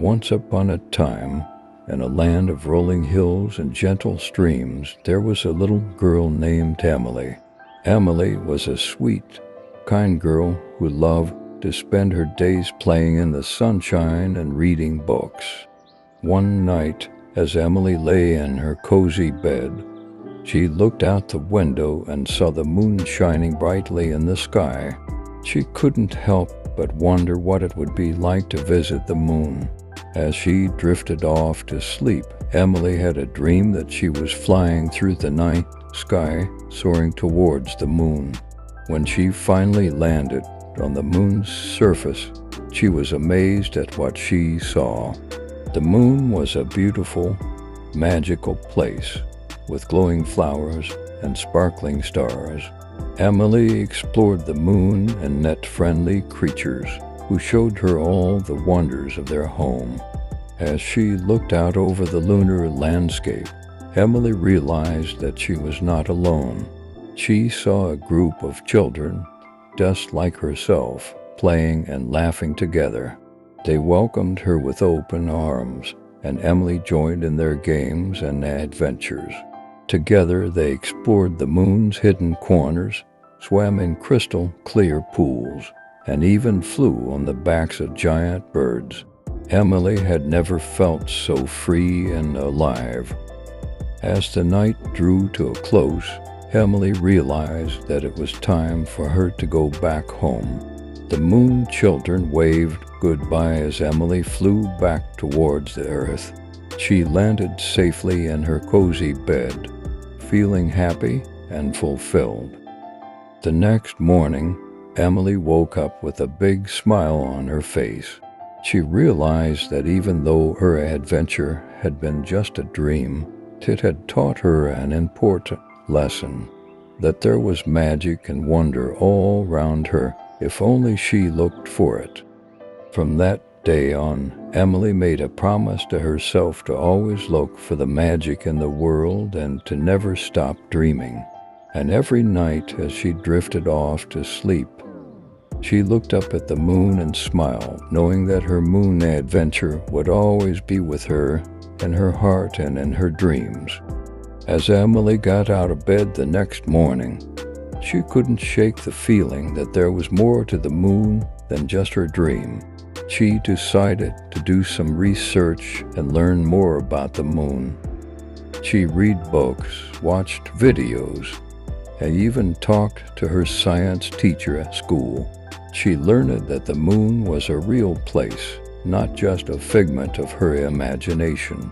Once upon a time, in a land of rolling hills and gentle streams, there was a little girl named Emily. Emily was a sweet, kind girl who loved to spend her days playing in the sunshine and reading books. One night, as Emily lay in her cozy bed, she looked out the window and saw the moon shining brightly in the sky. She couldn't help but wonder what it would be like to visit the moon. As she drifted off to sleep, Emily had a dream that she was flying through the night sky, soaring towards the moon. When she finally landed on the moon's surface, she was amazed at what she saw. The moon was a beautiful, magical place with glowing flowers and sparkling stars. Emily explored the moon and met friendly creatures who showed her all the wonders of their home. As she looked out over the lunar landscape, Emily realized that she was not alone. She saw a group of children, just like herself, playing and laughing together. They welcomed her with open arms, and Emily joined in their games and adventures. Together they explored the moon's hidden corners, swam in crystal clear pools, and even flew on the backs of giant birds. Emily had never felt so free and alive. As the night drew to a close, Emily realized that it was time for her to go back home. The moon children waved goodbye as Emily flew back towards the earth. She landed safely in her cozy bed, feeling happy and fulfilled. The next morning, Emily woke up with a big smile on her face. She realized that even though her adventure had been just a dream, it had taught her an important lesson, that there was magic and wonder all around her if only she looked for it. From that day on, Emily made a promise to herself to always look for the magic in the world and to never stop dreaming. And every night as she drifted off to sleep, she looked up at the moon and smiled, knowing that her moon adventure would always be with her in her heart and in her dreams. As Emily got out of bed the next morning, she couldn't shake the feeling that there was more to the moon than just her dream. She decided to do some research and learn more about the moon. She read books, watched videos, and even talked to her science teacher at school. She learned that the moon was a real place, not just a figment of her imagination.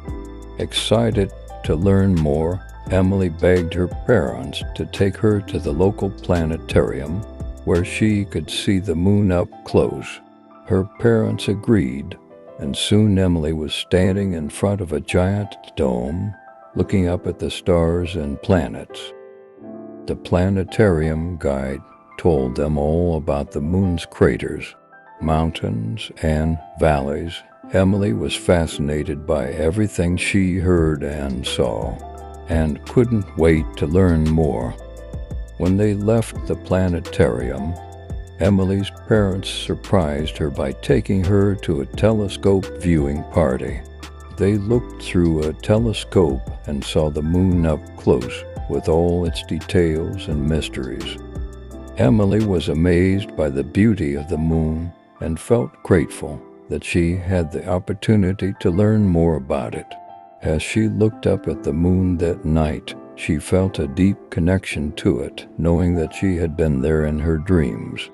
Excited to learn more, Emily begged her parents to take her to the local planetarium where she could see the moon up close. Her parents agreed, and soon Emily was standing in front of a giant dome, looking up at the stars and planets. The planetarium guide told them all about the moon's craters, mountains, and valleys. Emily was fascinated by everything she heard and saw, and couldn't wait to learn more. When they left the planetarium, Emily's parents surprised her by taking her to a telescope viewing party. They looked through a telescope and saw the moon up close with all its details and mysteries. Emily was amazed by the beauty of the moon and felt grateful that she had the opportunity to learn more about it. As she looked up at the moon that night, she felt a deep connection to it, knowing that she had been there in her dreams.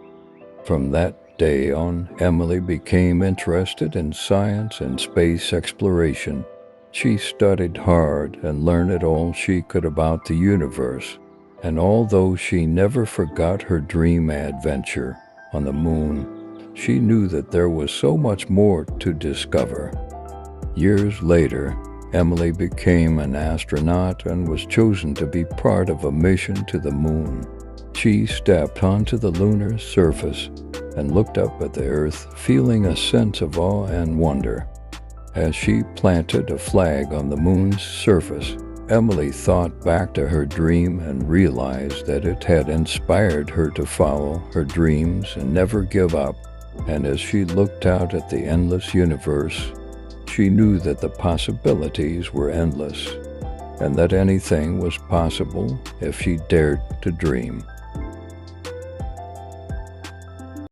From that day on, Emily became interested in science and space exploration. She studied hard and learned all she could about the universe. And although she never forgot her dream adventure on the moon, she knew that there was so much more to discover. Years later, Emily became an astronaut and was chosen to be part of a mission to the moon. She stepped onto the lunar surface and looked up at the Earth, feeling a sense of awe and wonder. As she planted a flag on the moon's surface, Emily thought back to her dream and realized that it had inspired her to follow her dreams and never give up. And as she looked out at the endless universe, She knew that the possibilities were endless, and that anything was possible if she dared to dream.